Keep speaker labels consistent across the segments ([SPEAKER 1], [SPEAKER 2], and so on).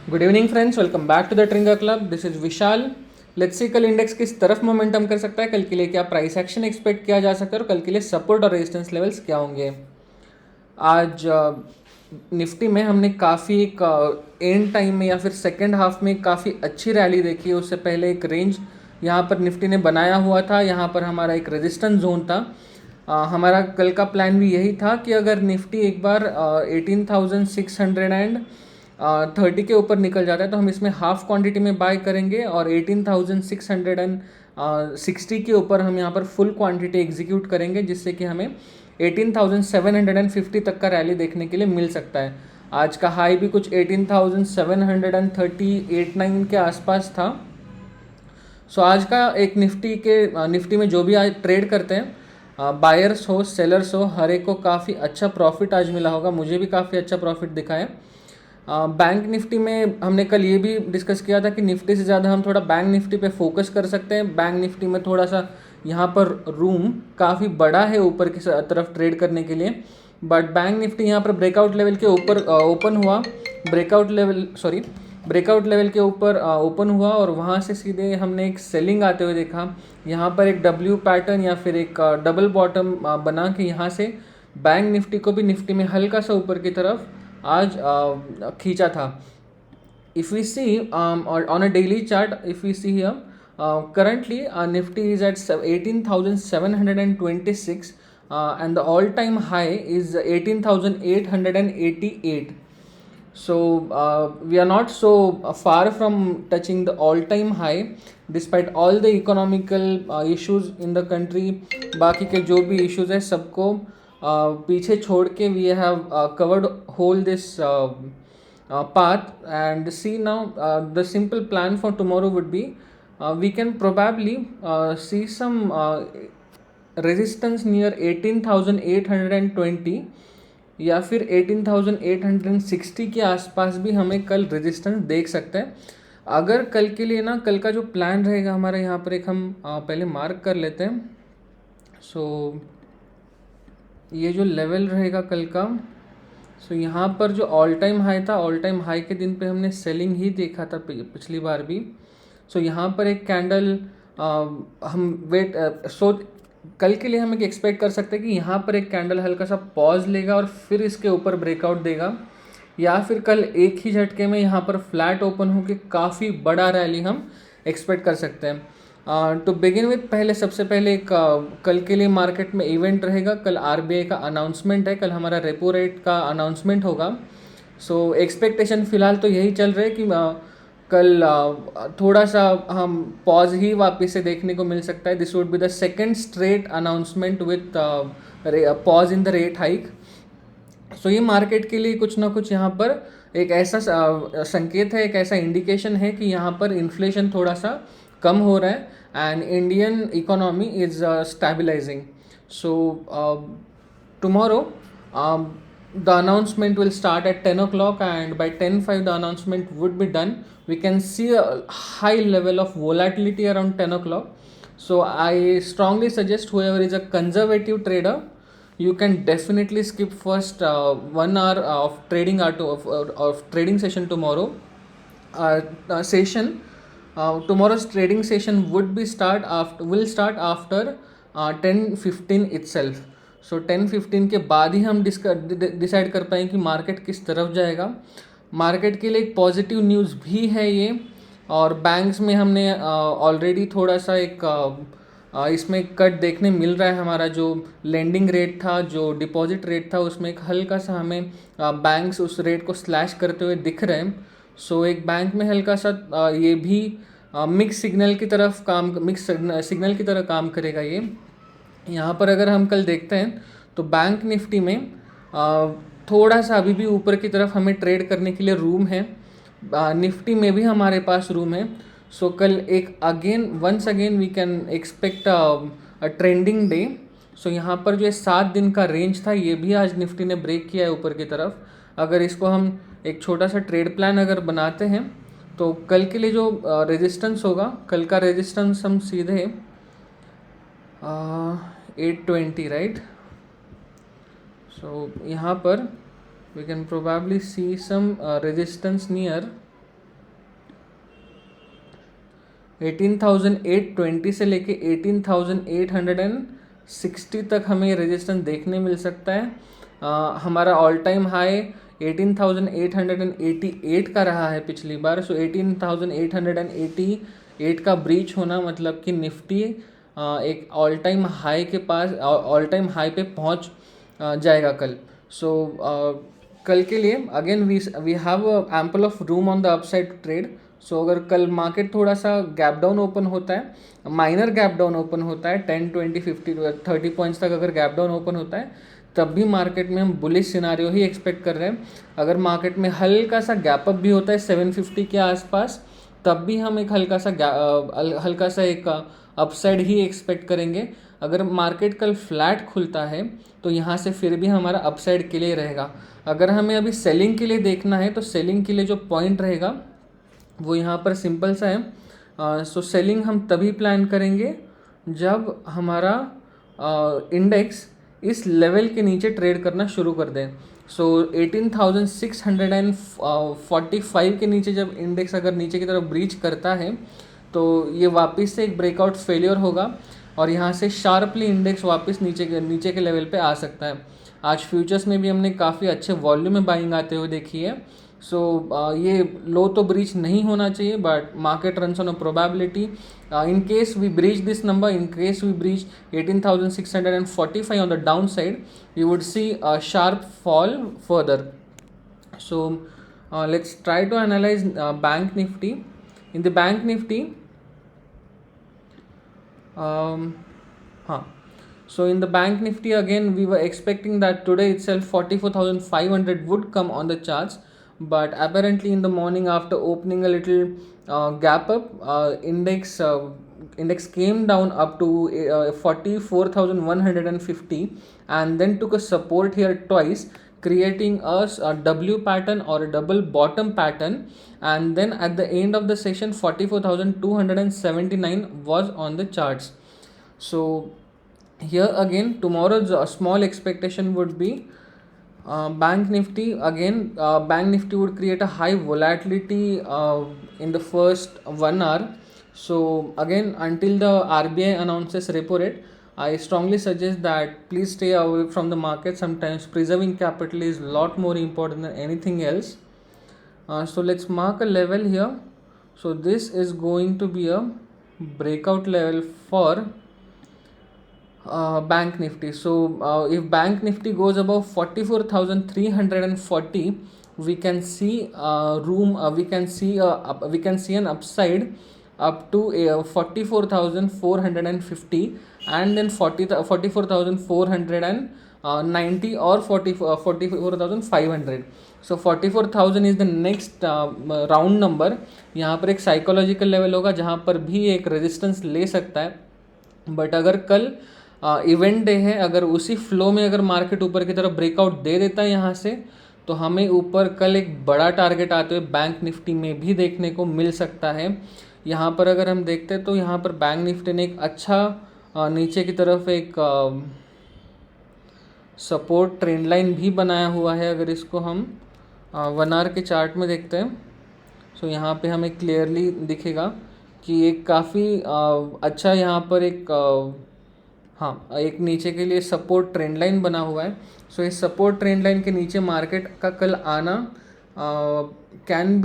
[SPEAKER 1] Good evening friends, welcome back to the trigger club. This is Vishal. Let's see कल index किस तरफ momentum कर सकता है, कल के लिए क्या प्राइस एक्शन एक्सपेक्ट किया जा सकता है और कल के लिए सपोर्ट और रेजिस्टेंस लेवल्स क्या होंगे। आज निफ्टी में हमने काफ़ी एक एंड टाइम में या फिर सेकेंड हाफ में काफ़ी अच्छी रैली देखी है। उससे पहले एक रेंज यहाँ पर निफ्टी ने बनाया हुआ था, यहाँ पर हमारा एक रेजिस्टेंस जोन था। हमारा कल का प्लान भी यही था कि अगर निफ्टी एक बार 18,630 के ऊपर निकल जाता है तो हम इसमें हाफ क्वांटिटी में बाय करेंगे और 18,660 के ऊपर हम यहाँ पर फुल क्वांटिटी एग्जीक्यूट करेंगे, जिससे कि हमें 18,750 तक का रैली देखने के लिए मिल सकता है। आज का हाई भी कुछ 18,738-9 के आसपास था। सो आज का एक निफ्टी में जो भी आज ट्रेड करते हैं, बायर्स हो सेलर्स हो, हर एक को काफ़ी अच्छा प्रॉफिट आज मिला होगा। मुझे भी काफ़ी अच्छा प्रॉफिट दिखा है। बैंक निफ्टी में हमने कल ये भी डिस्कस किया था कि निफ्टी से ज़्यादा हम थोड़ा बैंक निफ्टी पे फोकस कर सकते हैं। बैंक निफ्टी में थोड़ा सा यहाँ पर रूम काफ़ी बड़ा है ऊपर की तरफ ट्रेड करने के लिए, बट बैंक निफ्टी यहाँ पर ब्रेकआउट लेवल के ऊपर ओपन हुआ। ब्रेकआउट लेवल के ऊपर ओपन हुआ और वहाँ से सीधे हमने एक सेलिंग आते हुए देखा। यहाँ पर एक डब्ल्यू पैटर्न या फिर एक डबल बॉटम बना के यहाँ से बैंक निफ्टी को भी निफ्टी में हल्का सा ऊपर की तरफ आज खींचा था। If we see or on a daily chart, if we see here, currently Nifty is at 18,726 and the all-time high is 18,888. So we are not so far from touching the all-time high despite all the economical issues in the country। बाकी के जो भी issues है सबको पीछे छोड़ के we have covered whole this path। And see now, the simple plan for tomorrow would be we can probably see some resistance near 18,820 या फिर 18,860 के आसपास भी हमें कल रेजिस्टेंस देख सकते हैं। अगर कल के लिए ना, कल का जो प्लान रहेगा हमारा, यहाँ पर एक हम पहले मार्क कर लेते हैं। सो ये जो लेवल रहेगा कल का, सो यहाँ पर जो ऑल टाइम हाई था, ऑल टाइम हाई के दिन पे हमने सेलिंग ही देखा था पिछली बार भी। सो यहाँ पर एक कैंडल कल के लिए हम एक एक्सपेक्ट कर सकते हैं कि यहाँ पर एक कैंडल हल्का सा पॉज लेगा और फिर इसके ऊपर ब्रेकआउट देगा, या फिर कल एक ही झटके में यहाँ पर फ्लैट ओपन होकर काफ़ी बड़ा रैली हम एक्सपेक्ट कर सकते हैं। टू बिगिन विथ, सबसे पहले एक कल के लिए मार्केट में इवेंट रहेगा। कल आरबीआई का अनाउंसमेंट है, कल हमारा रेपो रेट का अनाउंसमेंट होगा। सो एक्सपेक्टेशन फ़िलहाल तो यही चल रहा है कि कल थोड़ा सा हम पॉज ही वापस से देखने को मिल सकता है। This would be the second straight announcement with pause in the rate hike. So ये मार्केट के लिए कुछ ना कुछ यहाँ पर एक ऐसा संकेत है, एक ऐसा इंडिकेशन है कि यहाँ पर इन्फ्लेशन थोड़ा सा कम हो रहा है and Indian economy is stabilising. So tomorrow the announcement will start at 10 o'clock and by 10:05 the announcement would be done. We can see a high level of volatility around 10 o'clock. So I strongly suggest whoever is a conservative trader, you can definitely skip first 1 hour of trading of trading session tomorrow. Tomorrow's trading session will start after 10:15 itself. सो 10:15 के बाद ही हम decide कर पाएँ कि market किस तरफ जाएगा। Market के लिए एक पॉजिटिव न्यूज़ भी है ये, और बैंक्स में हमने ऑलरेडी थोड़ा सा एक इसमें कट देखने मिल रहा है। हमारा जो लेंडिंग रेट था, जो डिपॉजिट रेट था, उसमें एक हल्का सा हमें बैंक्स उस रेट को स्लैश करते हुए दिख रहे हैं। सो एक बैंक में हल्का सा ये भी मिक्स सिग्नल की तरह काम करेगा ये। यहाँ पर अगर हम कल देखते हैं तो बैंक निफ्टी में थोड़ा सा अभी भी ऊपर की तरफ हमें ट्रेड करने के लिए रूम है। निफ्टी में भी हमारे पास रूम है। सो कल एक once again we can expect a trending day. So यहाँ पर जो 7 दिन का रेंज था, ये भी आज निफ्टी ने ब्रेक किया है ऊपर की तरफ। अगर इसको हम एक छोटा सा ट्रेड प्लान अगर बनाते हैं तो कल के लिए जो रेजिस्टेंस होगा, कल का रेजिस्टेंस हम सीधे 820, राइट। सो यहाँ पर we can probably see some resistance near 18,820 से लेके 18,860 तक हमें रेजिस्टेंस देखने मिल सकता है। हमारा ऑल टाइम हाई 18,888 का रहा है पिछली बार। सो 18,888 का ब्रीच होना मतलब कि निफ्टी एक ऑल टाइम हाई के पास, ऑल टाइम हाई पे पहुंच जाएगा कल। सो कल के लिए again we have ample of room on the upside to trade. So अगर कल मार्केट थोड़ा सा गैप डाउन ओपन होता है, माइनर गैप डाउन ओपन होता है 10, 20, 50, 30 पॉइंट्स तक अगर गैप डाउन ओपन होता है, तब भी मार्केट में हम बुलिश सिनारियो ही एक्सपेक्ट कर रहे हैं। अगर मार्केट में हल्का सा गैप अप भी होता है 750 के आसपास, तब भी हम एक हल्का सा एक अपसाइड ही एक्सपेक्ट करेंगे। अगर मार्केट कल फ्लैट खुलता है तो यहाँ से फिर भी हमारा अपसाइड के लिए रहेगा। अगर हमें अभी सेलिंग के लिए देखना है तो सेलिंग के लिए जो पॉइंट रहेगा वो यहाँ पर सिंपल सा है। सो सेलिंग हम तभी प्लान करेंगे जब हमारा इंडेक्स इस लेवल के नीचे ट्रेड करना शुरू कर दें। सो 18,645 के नीचे जब इंडेक्स अगर नीचे की तरफ ब्रीच करता है तो ये वापस से एक ब्रेकआउट फेलियर होगा और यहाँ से शार्पली इंडेक्स वापस नीचे के लेवल पे आ सकता है। आज फ्यूचर्स में भी हमने काफ़ी अच्छे वॉल्यूम में बाइंग आते हुए देखी है। सो ये लो तो ब्रीच नहीं होना चाहिए, but market runs on a probability. In case we breach this number, in case we breach 18,645 on the downside, we would see a sharp fall further. So let's try to analyze Bank Nifty. In the Bank Nifty, so in the Bank Nifty again we were expecting that today itself 44,500 would come on the charts, but apparently in the morning after opening a little gap up, index came down up to 44,150 and then took a support here twice, creating a W pattern or a double bottom pattern, and then at the end of the session 44,279 was on the charts. So here again tomorrow's small expectation would be Bank Nifty. Again Bank Nifty would create a high volatility in the first 1 hour. So again until the RBI announces repo rate, I strongly suggest that please stay away from the market. Sometimes preserving capital is a lot more important than anything else. So let's mark a level here. So this is going to be a breakout level for Bank Nifty. So if Bank Nifty goes above 44,340, we can see we can see an upside up to 44,450 and then 44,490 or 44,500. So 44,000 is the next round number. यहाँ पर एक psychological level होगा जहाँ पर भी एक resistance ले सकता है। बट अगर कल इवेंट डे है, अगर उसी फ्लो में अगर मार्केट ऊपर की तरफ ब्रेकआउट दे देता है यहाँ से, तो हमें ऊपर कल एक बड़ा टारगेट आते हुए बैंक निफ्टी में भी देखने को मिल सकता है। यहाँ पर अगर हम देखते हैं तो यहाँ पर बैंक निफ्टी ने एक अच्छा नीचे की तरफ एक सपोर्ट ट्रेंड लाइन भी बनाया हुआ है। अगर इसको हम 1 आवर के चार्ट में देखते हैं तो यहाँ पे हमें क्लियरली दिखेगा कि एक काफ़ी अच्छा यहाँ पर एक नीचे के लिए सपोर्ट ट्रेंड लाइन बना हुआ है। सो इस सपोर्ट ट्रेंड लाइन के नीचे मार्केट का कल आना can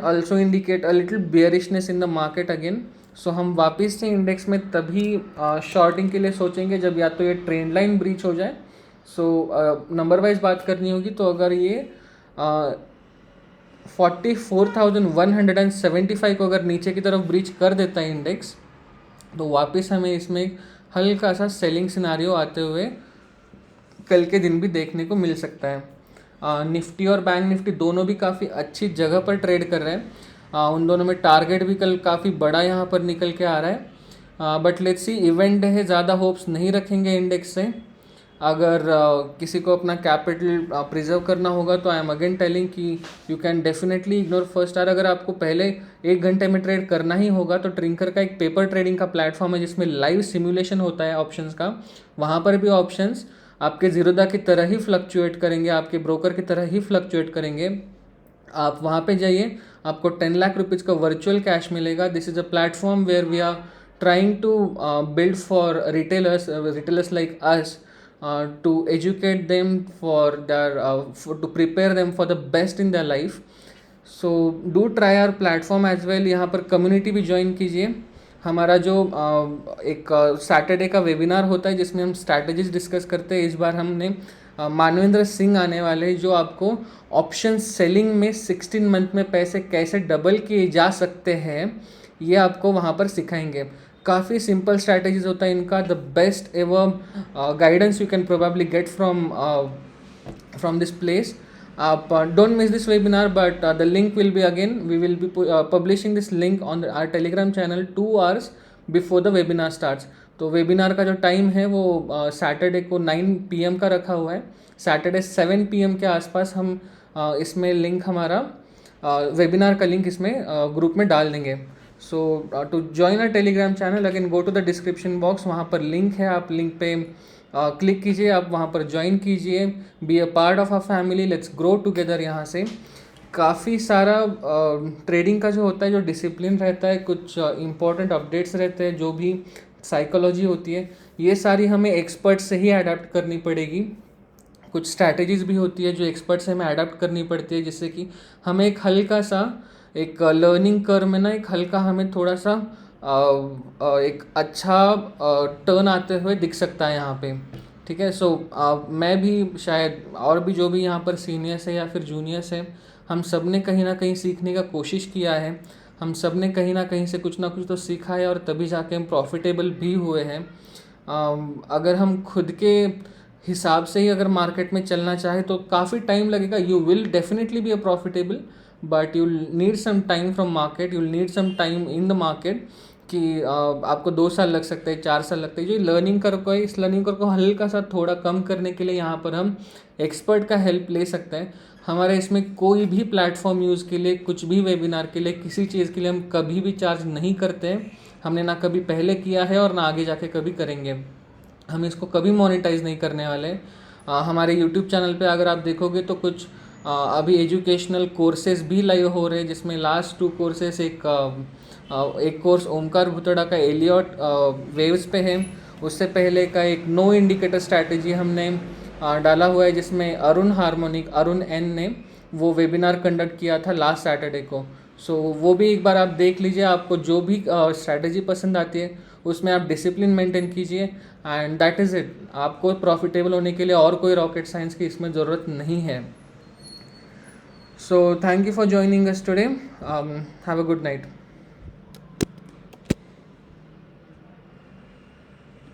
[SPEAKER 1] also indicate a little bearishness in the market again. So हम वापस से इंडेक्स में तभी शॉर्टिंग के लिए सोचेंगे जब या तो ये ट्रेंड लाइन ब्रीच हो जाए। सो नंबर वाइज बात करनी होगी तो अगर ये 44,175 को अगर नीचे की तरफ ब्रीच कर देता है इंडेक्स, तो वापस हमें इसमें एक हल्का सा सेलिंग सिनारियो आते हुए कल के दिन भी देखने को मिल सकता है। निफ्टी और बैंक निफ्टी दोनों भी काफ़ी अच्छी जगह पर ट्रेड कर रहे हैं। उन दोनों में टारगेट भी कल काफ़ी बड़ा यहाँ पर निकल के आ रहा है। बट लेट्स सी, इवेंट है, ज़्यादा होप्स नहीं रखेंगे इंडेक्स से। अगर किसी को अपना कैपिटल प्रिजर्व करना होगा तो आई एम अगेन टेलिंग कि you can definitely ignore first hour. अगर आपको पहले 1 घंटे में ट्रेड करना ही होगा तो ट्रिंकर का एक पेपर ट्रेडिंग का प्लेटफॉर्म है जिसमें लाइव सिमुलेशन होता है ऑप्शंस का। वहाँ पर भी ऑप्शंस आपके जीरोधा की तरह ही फ्लक्चुएट करेंगे, आपके ब्रोकर की तरह ही फ्लक्चुएट करेंगे। आप वहाँ पे जाइए, आपको 10 लाख रुपीज़ का वर्चुअल कैश मिलेगा. This is a platform where we are trying to build for retailers like us, to educate them to prepare them for the best in their life. So do try our platform as well. यहाँ पर community भी join कीजिए. हमारा जो एक Saturday का webinar होता है जिसमें हम स्ट्रैटेजीज डिस्कस करते हैं, इस बार हमने मानवेंद्र सिंह आने वाले जो आपको ऑप्शन सेलिंग में 16 मंथ में पैसे कैसे डबल किए जा सकते हैं ये आपको वहाँ पर सिखाएंगे. काफ़ी सिंपल स्ट्रैटेजीज होता है इनका. The best ever guidance you can probably get from this place. Don't miss this webinar, but the link will be again, we will be publishing this link on our Telegram channel 2 hours before the webinar starts. तो webinar का जो time है वो Saturday को 9 PM का रखा हुआ है. सैटरडे 7 PM के आसपास हम इसमें लिंक हमारा वेबिनार का लिंक इसमें ग्रुप में डाल देंगे. So to join our Telegram channel again go to the description box. वहाँ पर लिंक है, आप लिंक पे क्लिक कीजिए, आप वहाँ पर ज्वाइन कीजिए. Be a part of a family, let's grow together. यहाँ से काफ़ी सारा ट्रेडिंग का जो होता है, जो डिसिप्लिन रहता है, कुछ इंपॉर्टेंट अपडेट्स रहते हैं, जो भी साइकोलॉजी होती है, ये सारी हमें एक्सपर्ट से ही अडेप्ट करनी पड़ेगी. कुछ स्ट्रैटेजीज भी होती है जो एक्सपर्ट से हमें अडेप्ट करनी पड़ती है, जिससे कि हमें एक हल्का सा एक लर्निंग कर्व में ना एक हल्का हमें थोड़ा सा एक अच्छा टर्न आते हुए दिख सकता है यहाँ पे. ठीक है. सो मैं भी शायद और भी जो भी यहाँ पर सीनियर्स है या फिर जूनियर्स हैं, हम सब ने कहीं ना कहीं सीखने का कोशिश किया है. हम सब ने कहीं ना कहीं से कुछ ना कुछ तो सीखा है और तभी जाके हम प्रॉफिटेबल भी हुए हैं. अगर हम खुद के हिसाब से ही अगर मार्केट में चलना चाहे तो काफ़ी टाइम लगेगा. You will definitely be a profitable, but you need some time from market, you need some time in the market. कि आपको 2 साल लग सकते हैं, 4 साल लगते हैं. जो लर्निंग कर्व को है, इस लर्निंग कर्व को हल्का सा थोड़ा कम करने के लिए यहाँ पर हम एक्सपर्ट का हेल्प ले सकते हैं. हमारे इसमें कोई भी प्लेटफॉर्म यूज़ के लिए, कुछ भी वेबिनार के लिए, किसी चीज़ के लिए हम कभी भी चार्ज नहीं करते हैं. हमने ना कभी पहले किया है और ना आगे जाके कभी करेंगे. हम इसको कभी मोनेटाइज नहीं करने वाले. हमारे यूट्यूब चैनल पे अगर आप देखोगे तो कुछ अभी एजुकेशनल कोर्सेज भी लाइव हो रहे हैं, जिसमें लास्ट 2 कोर्सेज, एक कोर्स ओमकार भुतड़ा का एलियट वेव्स पे है. उससे पहले का एक नो इंडिकेटर स्ट्रैटेजी हमने डाला हुआ है, जिसमें अरुण एन ने वो वेबिनार कंडक्ट किया था लास्ट सैटरडे को. सो वो भी एक बार आप देख लीजिए. आपको जो भी स्ट्रैटेजी पसंद आती है उसमें आप डिसिप्लिन मेंटेन कीजिए, एंड दैट इज़ इट. आपको प्रॉफिटेबल होने के लिए और कोई रॉकेट साइंस की इसमें ज़रूरत नहीं है. So thank you for joining us today. Have a good night.